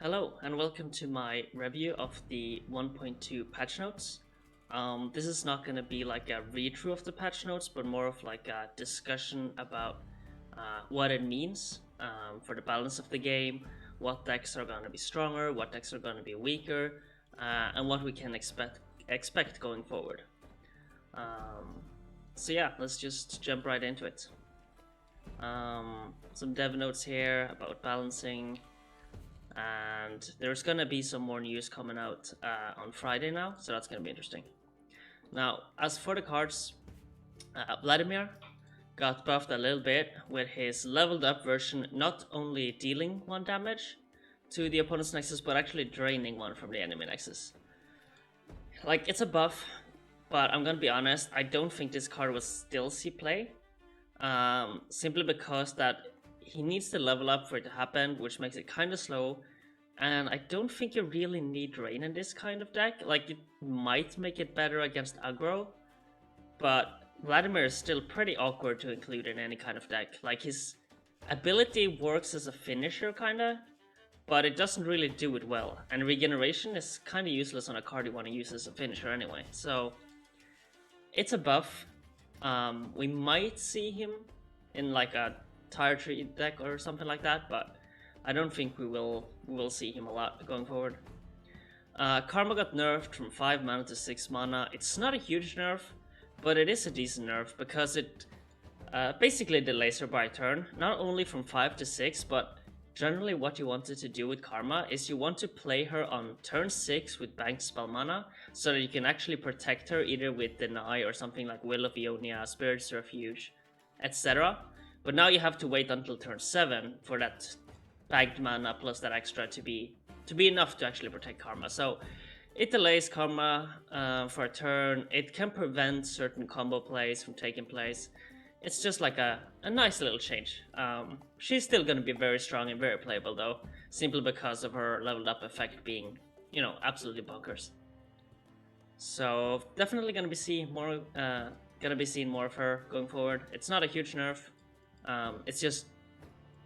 Hello and welcome to my review of the 1.2 patch notes. This is not going to be like a read-through of the patch notes, but more of like a discussion about what it means for the balance of the game, what decks are going to be stronger, what decks are going to be weaker, and what we can expect going forward. So yeah, let's just jump right into it. Some dev notes here about balancing. And there's gonna be some more news coming out on Friday now, so that's gonna be interesting. Now, as for the cards, Vladimir got buffed a little bit with his leveled up version, not only dealing 1 damage to the opponent's nexus, but actually draining 1 from the enemy nexus. Like, it's a buff, but I'm gonna be honest, I don't think this card will still see play, simply because that he needs to level up for it to happen, which makes it kind of slow, and I don't think you really need Drain in this kind of deck. Like, it might make it better against aggro, but Vladimir is still pretty awkward to include in any kind of deck. Like, his ability works as a finisher, kinda, but it doesn't really do it well, and Regeneration is kinda useless on a card you want to use as a finisher anyway, so it's a buff. We might see him in like a Tire Tree deck or something like that, but I don't think we will see him a lot going forward. Karma got nerfed from 5 mana to 6 mana. It's not a huge nerf, but it is a decent nerf because it basically delays her by a turn, not only from 5 to 6, but generally what you wanted to do with Karma is you want to play her on turn 6 with banked spell mana, so that you can actually protect her either with Deny or something like Will of Ionia, Spirit's Refuge, etc. But now you have to wait until turn 7 for that banked mana plus that extra to be enough to actually protect Karma. So it delays Karma for a turn. It can prevent certain combo plays from taking place. It's just like a nice little change. She's still going to be very strong and very playable though, simply because of her leveled up effect being, you know, absolutely bonkers. So definitely going to be seeing more of her going forward. It's not a huge nerf. It's just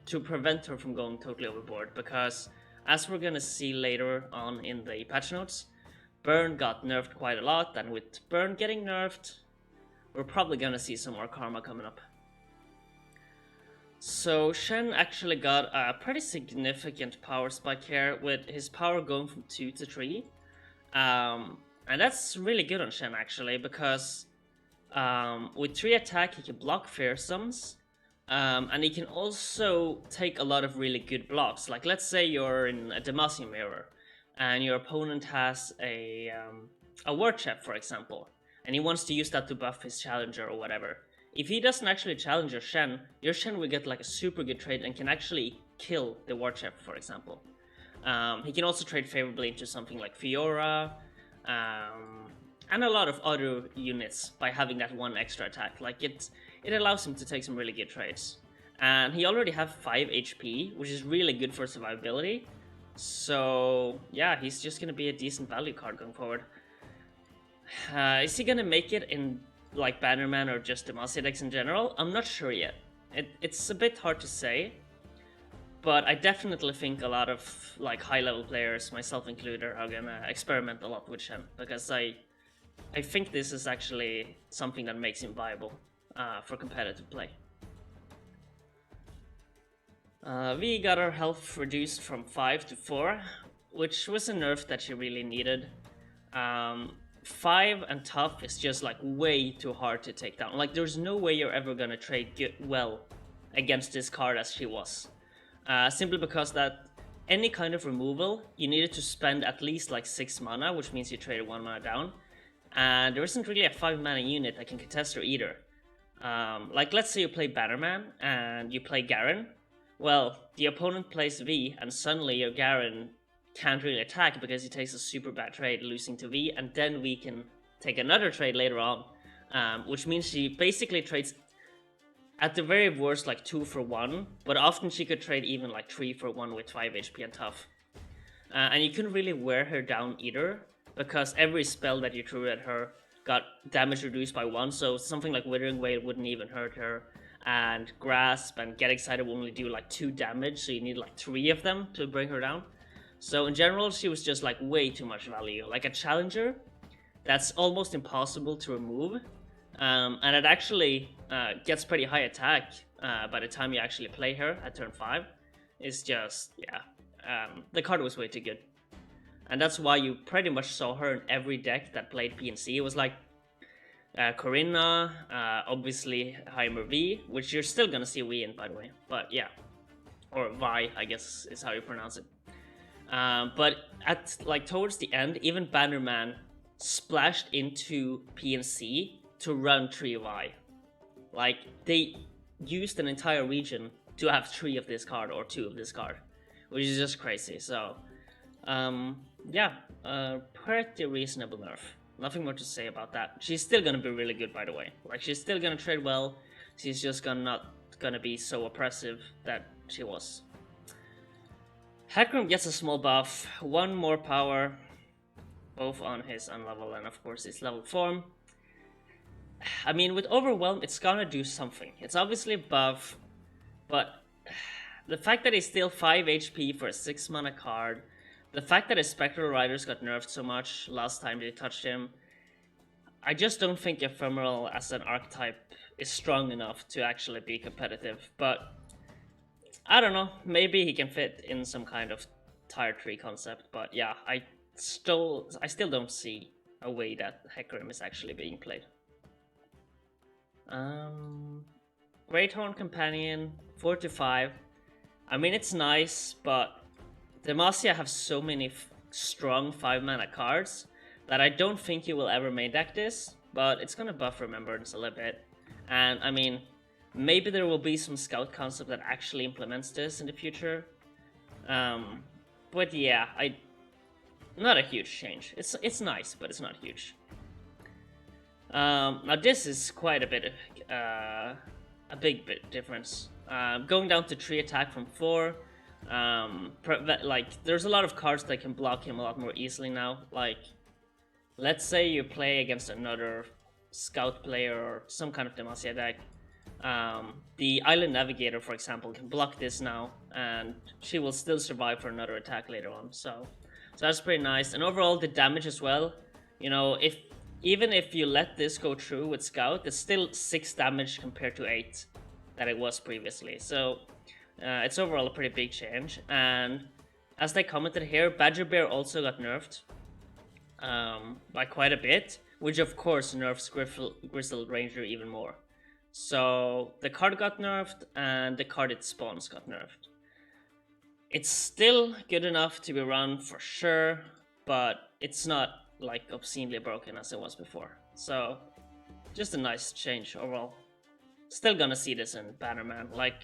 to prevent her from going totally overboard, because as we're gonna see later on in the patch notes, Burn got nerfed quite a lot, and with Burn getting nerfed, we're probably gonna see some more Karma coming up. So Shen actually got a pretty significant power spike here, with his power going from 2 to 3. And that's really good on Shen actually, because with 3 attack he can block fearsomes. And he can also take a lot of really good blocks. Like, let's say you're in a Demacian Mirror, and your opponent has a War Chef, for example, and he wants to use that to buff his challenger or whatever. If he doesn't actually challenge your Shen will get like a super good trade and can actually kill the War Chef, for example. He can also trade favorably into something like Fiora, and a lot of other units by having that 1 extra attack. Like, it allows him to take some really good trades. And he already has 5 HP, which is really good for survivability. So yeah, he's just gonna be a decent value card going forward. Is he gonna make it in like Bannerman or just Demacia decks in general? I'm not sure yet. It's a bit hard to say, but I definitely think a lot of like high-level players, myself included, are gonna experiment a lot with Shen, because I think this is actually something that makes him viable for competitive play. We got our health reduced from 5 to 4, which was a nerf that she really needed. 5 and tough is just like way too hard to take down. Like, there's no way you're ever gonna trade well against this card as she was. Simply because that any kind of removal, you needed to spend at least like 6 mana, which means you traded 1 mana down. And there isn't really a 5 mana unit that can contest her either. Like, let's say you play Bannerman and you play Garen. Well, the opponent plays V, and suddenly your Garen can't really attack because he takes a super bad trade losing to V, and then we can take another trade later on, which means she basically trades at the very worst like 2 for 1, but often she could trade even like 3 for 1 with 5 HP and tough. And you couldn't really wear her down either, because every spell that you threw at her got damage reduced by 1, so something like Withering Wail wouldn't even hurt her. and Grasp and Get Excited will only do like 2 damage, so you need like 3 of them to bring her down. So in general, she was just like way too much value. Like a challenger that's almost impossible to remove. And it actually gets pretty high attack by the time you actually play her at turn 5. It's just, yeah, the card was way too good. And that's why you pretty much saw her in every deck that played PNC. It was like Corinna, obviously Heimer V, which you're still gonna see V in, by the way. But yeah, or Vi, I guess is how you pronounce it. But at like towards the end, even Bannerman splashed into PNC to run 3 Vi. Like they used an entire region to have 3 of this card or 2 of this card, which is just crazy. So yeah, pretty reasonable nerf. Nothing more to say about that. She's still gonna be really good, by the way. Like she's still gonna trade well. She's just not gonna be so oppressive that she was. Hecarim gets a small buff, 1 more power, both on his unlevel and of course his level form. I mean, with Overwhelm, it's gonna do something. It's obviously a buff, but the fact that he's still 5 HP for a 6 mana card, the fact that his Spectral Riders got nerfed so much last time they touched him, I just don't think Ephemeral as an archetype is strong enough to actually be competitive. But I don't know, maybe he can fit in some kind of tier 3 concept. But yeah, I still don't see a way that Hecarim is actually being played. Great Horn Companion, 4 to 5. I mean, it's nice, but Demacia have so many strong 5 mana cards that I don't think you will ever main deck this, but it's gonna buff Remembrance a little bit. And I mean, maybe there will be some scout concept that actually implements this in the future. But yeah, not a huge change. It's nice, but it's not huge. Now this is quite a bit, a big bit difference. Going down to 3 attack from 4. Like there's a lot of cards that can block him a lot more easily now. Like, let's say you play against another scout player or some kind of Demacia deck. The Island Navigator, for example, can block this now, and she will still survive for another attack later on. So that's pretty nice. And overall, the damage as well. You know, even if you let this go through with Scout, it's still 6 damage compared to 8 that it was previously. So it's overall a pretty big change. And as they commented here, Badger Bear also got nerfed by quite a bit, which of course nerfs Grizzled Ranger even more. So the card got nerfed and the card it spawns got nerfed. It's still good enough to be run for sure, but it's not like obscenely broken as it was before. So just a nice change overall. Still gonna see this in Bannerman. Like,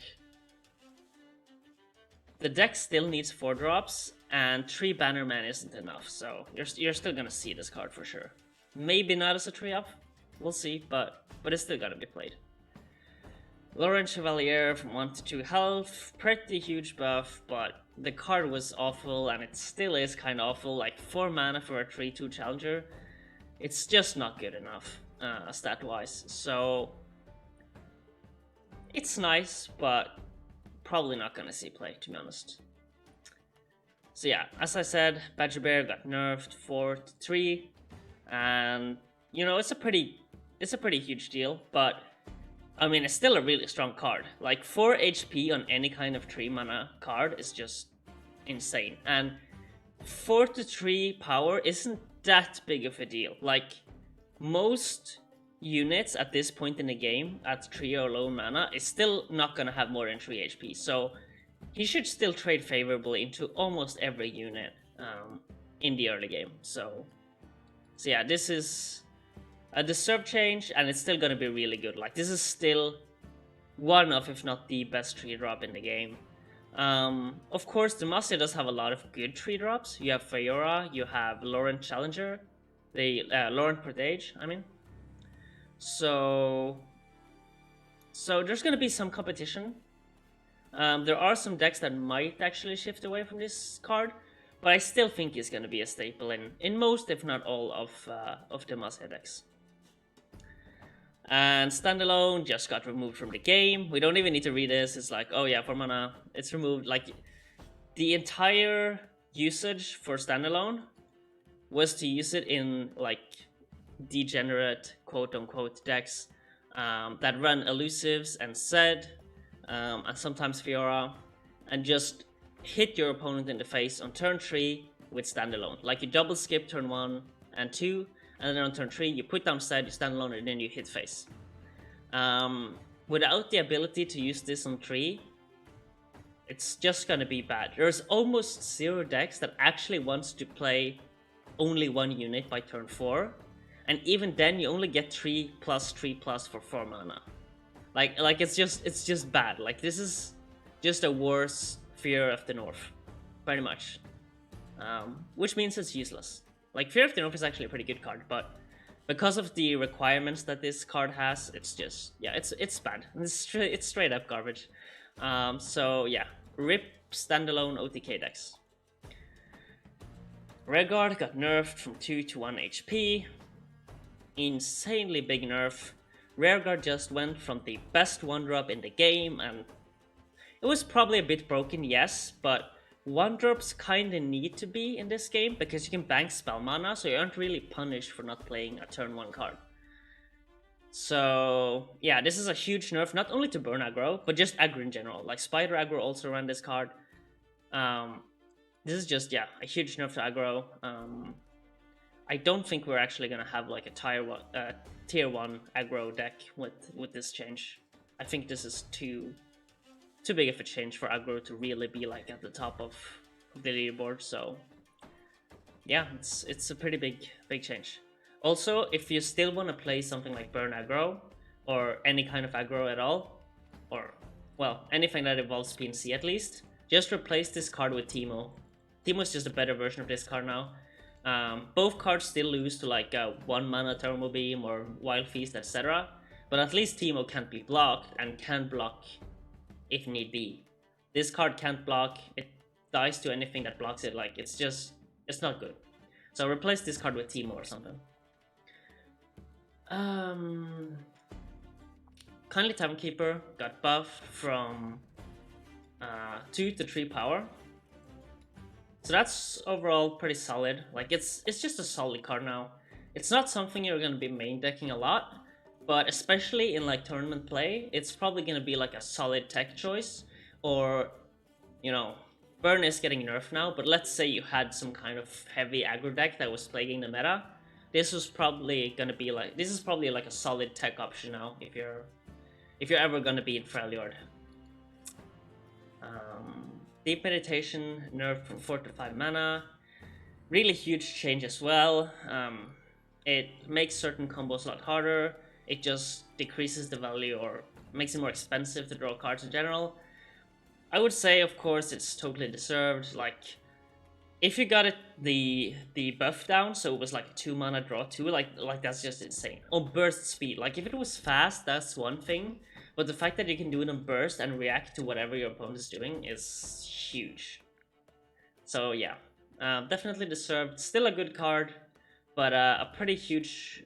the deck still needs 4 drops and 3 Bannerman isn't enough, so you're still gonna see this card for sure. Maybe not as a 3-up, we'll see, but it's still gonna be played. Laurent Chevalier from 1 to 2 health, pretty huge buff, but the card was awful and it still is kind of awful. Like 4 mana for a 3/2 challenger, it's just not good enough stat wise. So it's nice, but probably not gonna see play, to be honest. So yeah, as I said, Badger Bear got nerfed 4 to 3, and you know, it's a pretty huge deal, but I mean, it's still a really strong card. Like 4 HP on any kind of 3 mana card is just insane. And 4 to 3 power isn't that big of a deal. Like, most units at this point in the game at 3 or low mana is still not gonna have more than 3 HP. So he should still trade favorably into almost every unit in the early game. So yeah, this is a deserved change, and it's still gonna be really good. Like, this is still one of, if not the best 3-drop in the game. Of course, Demacia does have a lot of good 3-drops. You have Fiora, you have Laurent Challenger, Laurent Protege, I mean. So there's gonna be some competition. There are some decks that might actually shift away from this card, but I still think it's gonna be a staple in most, if not all, of Demacia decks. And Standalone just got removed from the game. We don't even need to read this. It's like, oh yeah, 4 mana, it's removed. Like, the entire usage for standalone was to use it in like degenerate quote-unquote decks that run elusives and Zed, and sometimes Fiora, and just hit your opponent in the face on turn 3 with standalone. Like you double skip turn 1 and 2, and then on turn 3 you put down Zed, you standalone, and then you hit face. Without the ability to use this on 3, it's just gonna be bad. There's almost 0 decks that actually wants to play only 1 unit by turn 4, and even then you only get 3+3+ for 4 mana. Like it's just bad. Like this is just a worse Fear of the North, pretty much. Which means it's useless. Like Fear of the North is actually a pretty good card, but because of the requirements that this card has, it's just, yeah, it's bad. It's straight up garbage. So yeah, rip standalone OTK decks. Rearguard got nerfed from 2 to 1 HP. Insanely big nerf. Rearguard just went from the best 1-drop in the game, and it was probably a bit broken, yes, but 1-drops kinda need to be in this game because you can bank spell mana, so you aren't really punished for not playing a turn 1 card. So yeah, this is a huge nerf, not only to burn aggro, but just aggro in general. Like Spider aggro also ran this card. This is just, yeah, a huge nerf to aggro. I don't think we're actually gonna have like a tier 1 aggro deck with this change. I think this is too big of a change for aggro to really be like at the top of the leaderboard. So yeah, it's a pretty big change. Also, if you still want to play something like burn aggro or any kind of aggro at all, or well, anything that involves PNC at least, just replace this card with Teemo. Teemo is just a better version of this card now. Both cards still lose to like 1 mana Thermal Beam or Wild Feast, etc. But at least Teemo can't be blocked and can block if need be. This card can't block, it dies to anything that blocks it. Like it's not good. So replace this card with Teemo or something. Kindly Timekeeper got buffed from 2 to 3 power. So that's overall pretty solid. Like it's just a solid card now. It's not something you're gonna be main decking a lot, but especially in like tournament play, it's probably gonna be like a solid tech choice. Or, you know, Burn is getting nerfed now, but let's say you had some kind of heavy aggro deck that was plaguing the meta. This is probably like a solid tech option now if you're ever gonna be in Freljord. Deep Meditation nerfed from 4 to 5 mana. Really huge change as well. It makes certain combos a lot harder. It just decreases the value or makes it more expensive to draw cards in general. I would say, of course, it's totally deserved. Like, if you got the buff down, so it was like 2 mana draw 2, like that's just insane. On burst speed, like if it was fast, that's one thing. But the fact that you can do it on burst and react to whatever your opponent is doing is huge. So yeah, definitely deserved. Still a good card, but a pretty huge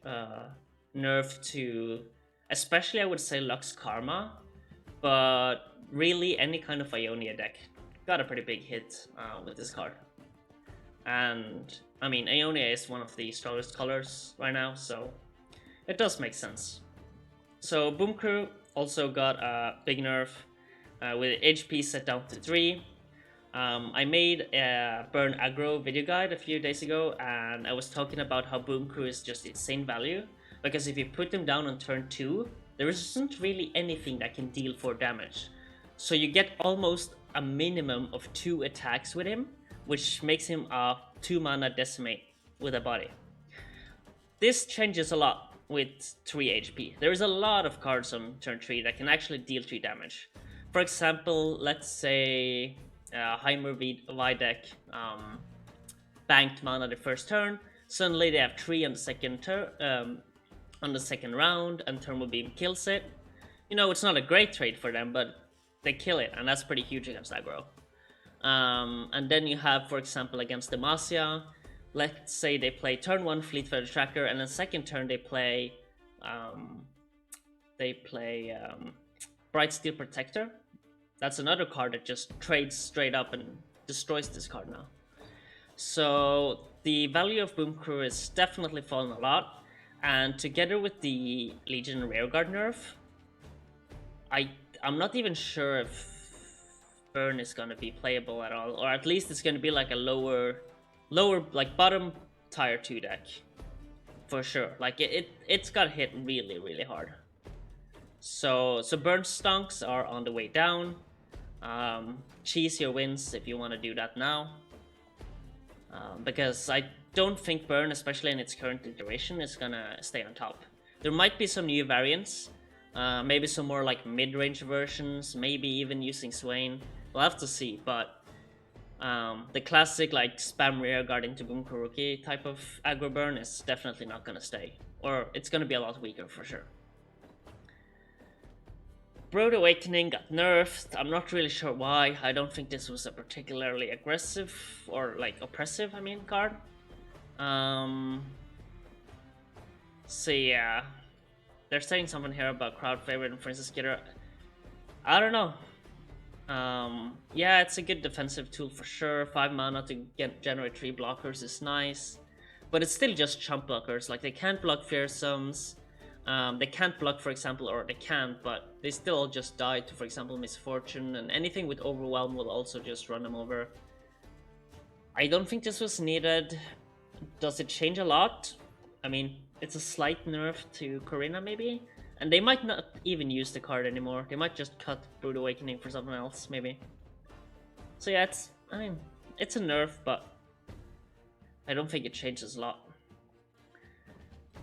nerf to, especially I would say Lux Karma, but really any kind of Ionia deck got a pretty big hit with this card. And I mean, Ionia is one of the strongest colors right now, so it does make sense. So Boom Crew also got a big nerf with HP set down to 3. I made a Burn Aggro video guide a few days ago, and I was talking about how Boom Crew is just insane value, because if you put them down on turn 2, there isn't really anything that can deal 4 damage. So you get almost a minimum of 2 attacks with him, which makes him a 2 mana Decimate with a body. This changes a lot with 3 HP. There is a lot of cards on turn 3 that can actually deal 3 damage. For example, let's say Heimer V deck banked mana the first turn, suddenly they have 3 on the second round, and Thermal Beam kills it. You know, it's not a great trade for them, but they kill it, and that's pretty huge against aggro. And then you have, for example, against Demacia, let's say they play turn 1 Fleetfooted Tracker, and then second turn they play Bright Steel Protector. That's another card that just trades straight up and destroys this card now. So the value of Boom Crew is definitely fallen a lot, and together with the Legion Rearguard nerf, I'm not even sure if Burn is gonna be playable at all, or at least it's gonna be like a lower like bottom tier 2 deck for sure. Like it's got hit really hard. So Burn stonks are on the way down. Cheese your wins if you want to do that now. Because I don't think Burn, especially in its current iteration, is gonna stay on top. There might be some new variants, maybe some more like mid-range versions, maybe even using Swain. We'll have to see, but the classic like spam rearguard into Boom Kuruki type of aggro burn is definitely not gonna stay, or it's gonna be a lot weaker for sure. Brood Awakening got nerfed. I'm not really sure why. I don't think this was a particularly aggressive or like oppressive, card. So yeah, they're saying something here about crowd favorite and Princess Kidder. I don't know. Yeah, it's a good defensive tool for sure. 5 mana to generate 3 blockers is nice, but it's still just chump blockers. Like they can't block fearsomes. They can't block, for example, or they can, but they still just die to, for example, Misfortune, and anything with Overwhelm will also just run them over. I don't think this was needed. Does it change a lot? I mean, it's a slight nerf to Corina, maybe? And they might not even use the card anymore. They might just cut Brood Awakening for something else, maybe. So yeah, it's a nerf, but I don't think it changes a lot.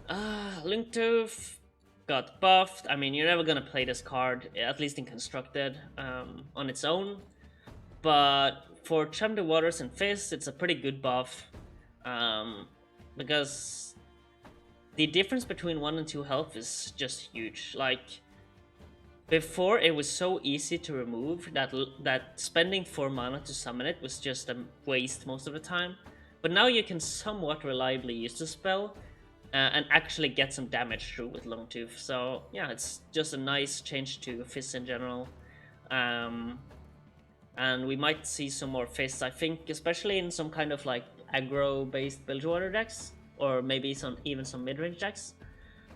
Lungtooth got buffed. I mean, you're never gonna play this card, at least in Constructed, on its own. But for Chum the Waters and Fist, it's a pretty good buff. Because the difference between 1 and 2 health is just huge. Like, before it was so easy to remove that spending 4 mana to summon it was just a waste most of the time. But now you can somewhat reliably use the spell and actually get some damage through with Lungtooth. So yeah, it's just a nice change to Fist in general. And we might see some more Fists, I think, especially in some kind of like aggro-based Bilgewater decks, or maybe even some mid-range decks.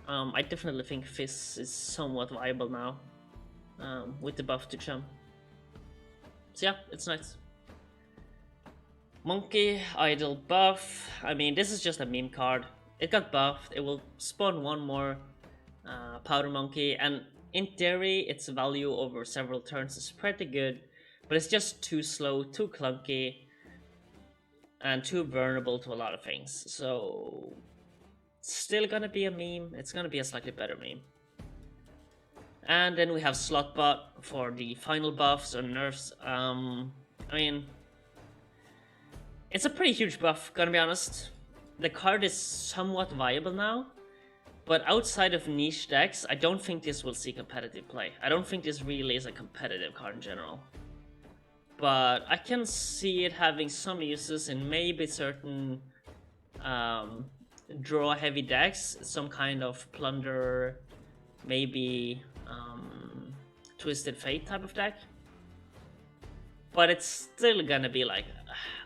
I definitely think Fist is somewhat viable now, with the buff to Chum. So yeah, it's nice. Monkey, Idle buff. I mean, this is just a meme card. It got buffed. It will spawn 1 more Powder Monkey, and in theory, its value over several turns is pretty good, but it's just too slow, too clunky, and too vulnerable to a lot of things. So, it's still gonna be a meme. It's gonna be a slightly better meme. And then we have Slotbot for the final buffs or nerfs. I mean, it's a pretty huge buff, gonna be honest. The card is somewhat viable now, but outside of niche decks, I don't think this will see competitive play. I don't think this really is a competitive card in general. But I can see it having some uses in maybe certain draw-heavy decks, some kind of Plunder, maybe Twisted Fate type of deck. But it's still gonna be like,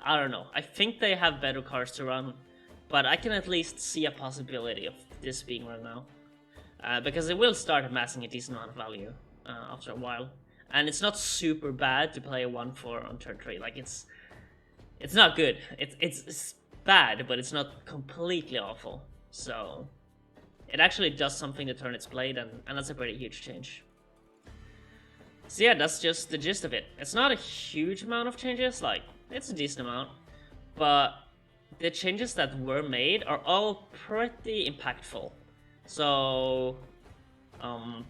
I don't know. I think they have better cards to run, but I can at least see a possibility of this being run now. Because it will start amassing a decent amount of value after a while. And it's not super bad to play a 1/4 on turn 3. Like, it's not good. It's bad, but it's not completely awful. So, it actually does something the turn it's played, and that's a pretty huge change. So yeah, that's just the gist of it. It's not a huge amount of changes, like, it's a decent amount. But the changes that were made are all pretty impactful. So,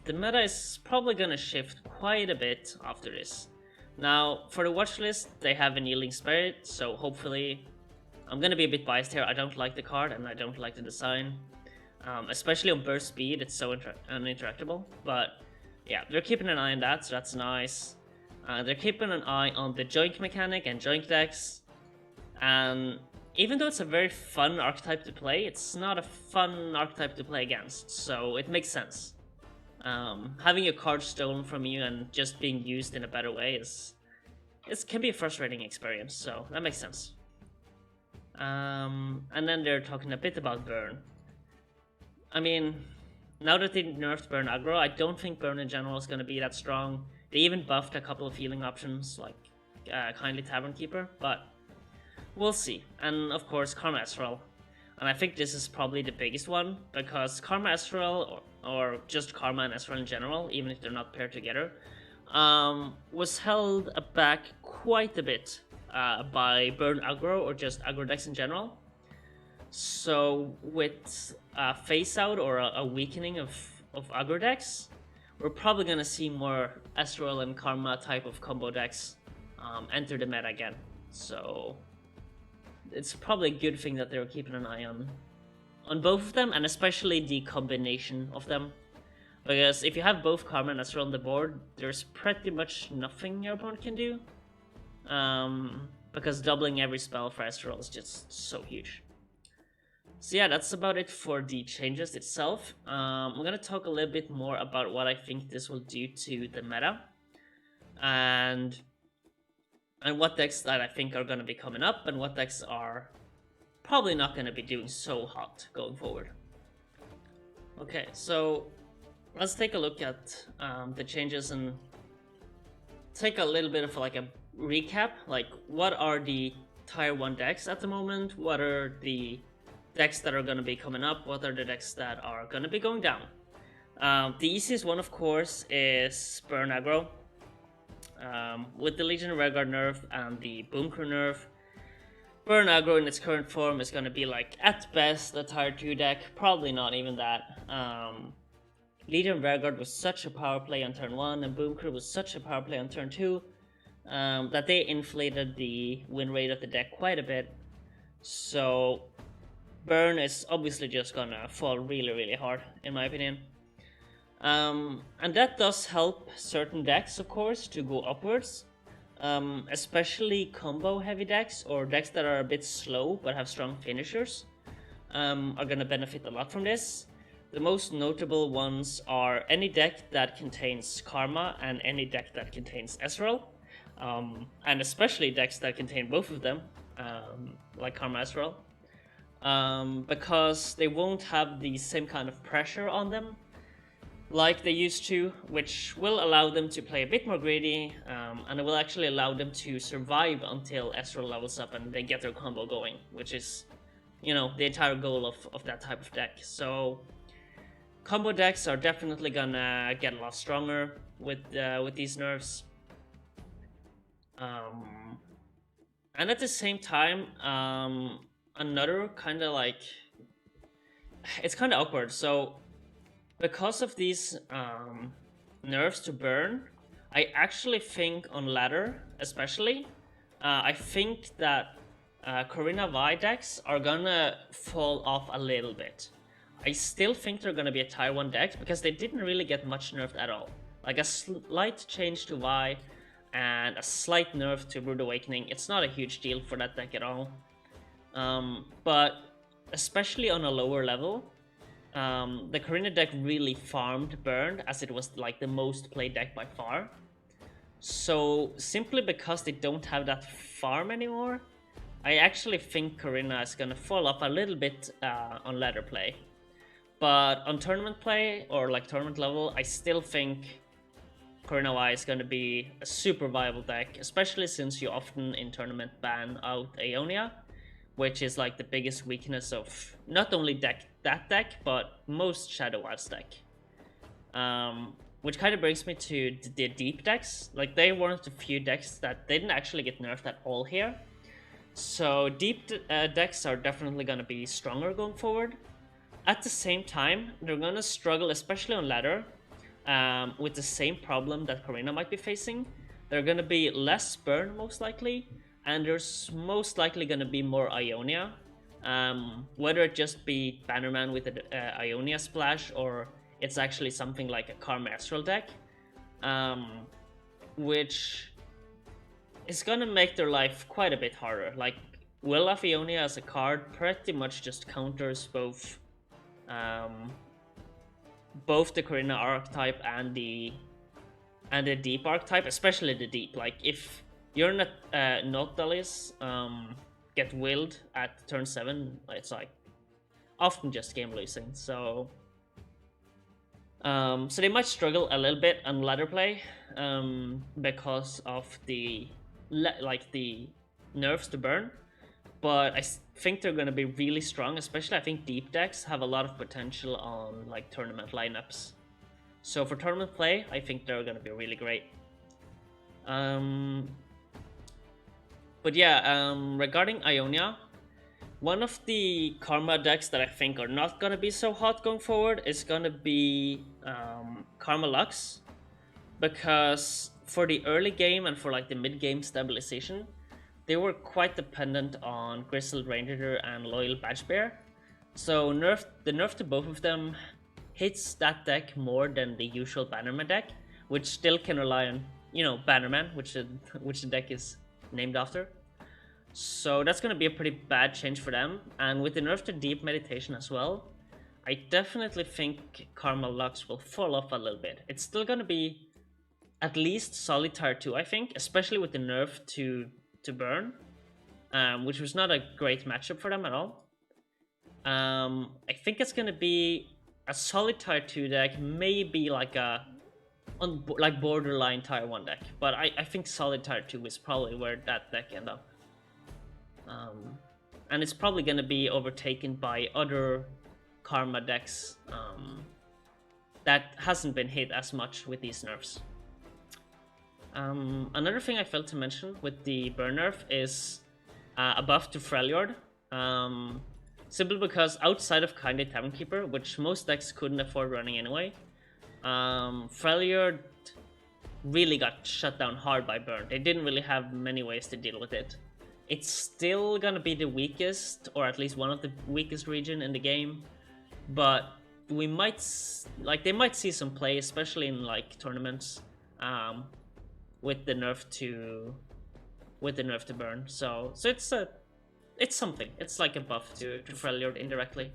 the meta is probably gonna shift quite a bit after this. Now, for the watch list, they have a Kneeling Spirit, so hopefully... I'm gonna be a bit biased here. I don't like the card, and I don't like the design. Especially on burst speed, it's so uninteractable. But yeah, they're keeping an eye on that, so that's nice. They're keeping an eye on the Joink mechanic and Joink decks. And even though it's a very fun archetype to play, it's not a fun archetype to play against, so it makes sense. Having a card stolen from you and just being used in a better way can be a frustrating experience, so that makes sense. And then they're talking a bit about burn. I mean, now that they nerfed burn aggro, I don't think burn in general is going to be that strong. They even buffed a couple of healing options, like Kindly Tavern Keeper, but we'll see. And of course, Karma Ezreal. And I think this is probably the biggest one, because Karma Ezreal, or just Karma and Ezreal in general, even if they're not paired together, was held back quite a bit by burn aggro or just aggro decks in general. So with a phase out or a weakening of aggro decks, we're probably gonna see more Ezreal and Karma type of combo decks enter the meta again. So it's probably a good thing that they're keeping an eye on both of them, and especially the combination of them. Because if you have both Karma and Ezreal on the board, there's pretty much nothing your opponent can do. Because doubling every spell for Ezreal is just so huge. So yeah, that's about it for the changes itself. I'm gonna talk a little bit more about what I think this will do to the meta, and what decks that I think are gonna be coming up, and what decks are probably not gonna be doing so hot going forward. Okay, so let's take a look at the changes and take a little bit of like a recap. Like, what are the tier 1 decks at the moment? What are the decks that are going to be coming up? What are the decks that are going to be going down? The easiest one, of course, is Burn Aggro. With the Legion of Rearguard nerf and the Boom Crew nerf, Burn Aggro in its current form is going to be like, at best, a tier 2 deck. Probably not even that. Legion of Rearguard was such a power play on turn 1, and Boom Crew was such a power play on turn 2, that they inflated the win rate of the deck quite a bit. So Burn is obviously just gonna fall really, really hard, in my opinion. And that does help certain decks, of course, to go upwards. Especially combo heavy decks, or decks that are a bit slow but have strong finishers, are gonna benefit a lot from this. The most notable ones are any deck that contains Karma and any deck that contains Ezreal. And especially decks that contain both of them, like Karma Ezreal. Because they won't have the same kind of pressure on them like they used to, which will allow them to play a bit more greedy, and it will actually allow them to survive until Ezreal levels up and they get their combo going, which is, you know, the entire goal of that type of deck. So combo decks are definitely gonna get a lot stronger with these nerfs. And at the same time, another kind of like, it's kind of awkward. So because of these nerfs to burn, I actually think on ladder especially, I think that Corina Vi decks are gonna fall off a little bit. I still think they're gonna be a tier 1 deck because they didn't really get much nerfed at all. Like a slight change to Vi and a slight nerf to Brood Awakening, it's not a huge deal for that deck at all. But especially on a lower level, the Corina deck really farmed Burn, as it was like the most played deck by far. So simply because they don't have that farm anymore, I actually think Corina is gonna fall off a little bit on ladder play. But on tournament play, or like tournament level, I still think Corina Vi is gonna be a super viable deck, especially since you often in tournament ban out Aeonia, which is like the biggest weakness of not only that deck, but most Shadow Wilds deck. Which kind of brings me to the deep decks. Like, they were one of the few decks that didn't actually get nerfed at all here. So deep decks are definitely going to be stronger going forward. At the same time, they're going to struggle, especially on ladder, with the same problem that Corina might be facing. They're going to be less burn, most likely, and there's most likely going to be more Ionia. Whether it just be Bannerman with an Ionia splash, or it's actually something like a Karma Ezreal deck, which is going to make their life quite a bit harder. Like, Will of Ionia as a card pretty much just counters both the Corina archetype and the deep archetype, especially the deep. Like, if you're not Nautilus, get willed at turn 7, it's like often just game losing. So so they might struggle a little bit on ladder play because of the the nerfs to burn. But I think they're going to be really strong, especially I think deep decks have a lot of potential on like tournament lineups. So for tournament play, I think they're going to be really great. But yeah, regarding Ionia, one of the Karma decks that I think are not going to be so hot going forward is going to be Karma Lux, because for the early game and for like the mid game stabilization, they were quite dependent on Grizzled Ranger and Loyal Badge Bear. So the nerf to both of them hits that deck more than the usual Bannerman deck, which still can rely on, you know, Bannerman, which the deck is named after. So that's going to be a pretty bad change for them. And with the nerf to Deep Meditation as well, I definitely think Karma Lux will fall off a little bit. It's still going to be at least solid tier 2, I think, especially with the nerf to burn, which was not a great matchup for them at all. I think it's going to be a solid tier 2 deck, maybe like a borderline tier 1 deck, but I think solid tier 2 is probably where that deck end up. And it's probably going to be overtaken by other Karma decks that hasn't been hit as much with these nerfs. Another thing I failed to mention with the burn nerf is a buff to Freljord. Simply because outside of Kindly Tavern Keeper, which most decks couldn't afford running anyway, Freljord really got shut down hard by burn. They didn't really have many ways to deal with it. It's still gonna be the weakest, or at least one of the weakest region in the game, but we might they might see some play, especially in like tournaments, with the nerf to burn. So it's something. It's like a buff to Freljord indirectly.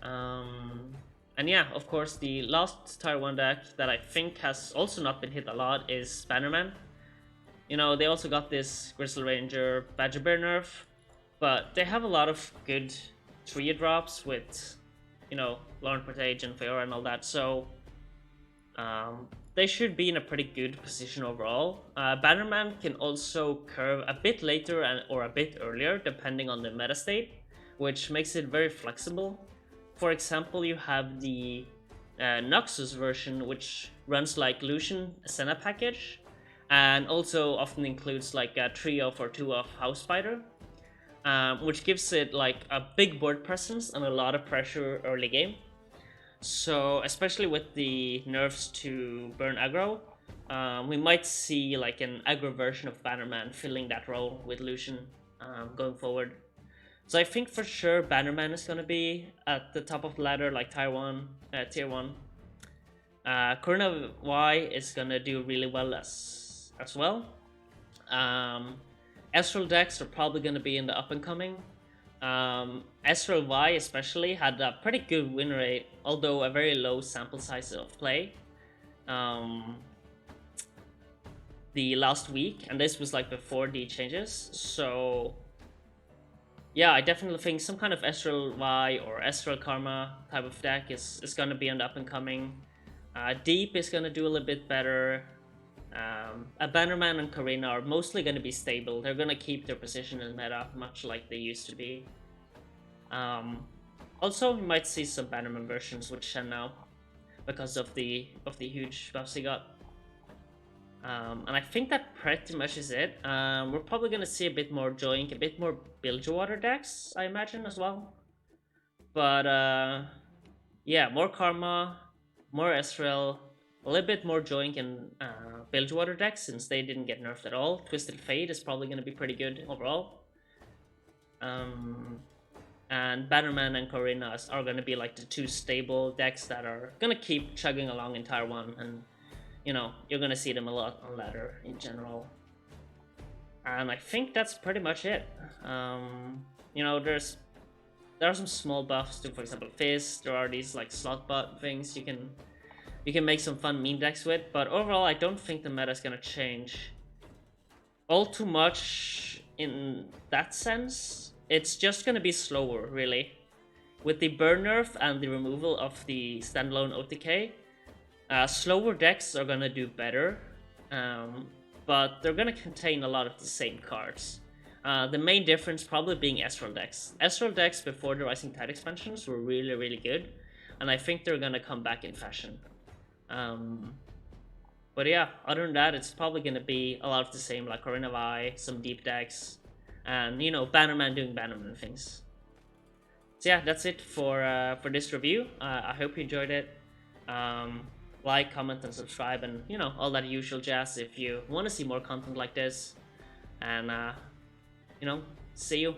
And yeah, of course, the last tier 1 deck that I think has also not been hit a lot is Bannerman. You know, they also got this Grizzle Ranger Badger Bear nerf, but they have a lot of good 3 drops with, you know, Lauren Portage and Feora and all that, so they should be in a pretty good position overall. Bannerman can also curve a bit later or a bit earlier, depending on the meta state, which makes it very flexible. For example, you have the Noxus version, which runs like Lucian Senna package, and also often includes like a 3-off or 2-off House Spider, which gives it like a big board presence and a lot of pressure early game. So especially with the nerfs to burn aggro, we might see like an aggro version of Bannerman filling that role with Lucian going forward. So I think for sure Bannerman is going to be at the top of the ladder, like tier 1. Kurna Y is going to do really well as well. Ezreal decks are probably going to be in the up and coming. Ezreal Y especially had a pretty good win rate, although a very low sample size of play the last week, and this was like before the changes. So yeah, I definitely think some kind of Ezreal Y or Ezreal Karma type of deck is going to be on the up and coming. Deep is going to do a little bit better. A Bannerman and Karina are mostly going to be stable. They're going to keep their position in meta, much like they used to be. Also, we might see some Bannerman versions with Shen now, because of the huge buffs he got. And I think that pretty much is it. We're probably going to see a bit more Joink, a bit more Bilgewater decks, I imagine, as well. But yeah, more Karma, more Ezreal, a little bit more Joink and Bilgewater decks, since they didn't get nerfed at all. Twisted Fate is probably going to be pretty good overall. And Bannerman and Karina are going to be like the 2 stable decks that are going to keep chugging along in tier 1, and you know, you're going to see them a lot on ladder in general. And I think that's pretty much it. You know, there are some small buffs to, for example, Fizz. There are these like Slotbot things you can make some fun meme decks with, but overall I don't think the meta is going to change all too much in that sense, it's just gonna be slower, really. With the burn nerf and the removal of the standalone OTK, slower decks are gonna do better, but they're gonna contain a lot of the same cards. The main difference probably being Ezreal decks. Ezreal decks before the Rising Tide expansions were really, really good, and I think they're gonna come back in fashion. But yeah, other than that, it's probably gonna be a lot of the same, like Arena of Eye, some deep decks, and you know, Bannerman doing Bannerman things. So yeah, that's it for this review. I hope you enjoyed it. Like, comment, and subscribe, and you know, all that usual jazz if you want to see more content like this. And you know, see you.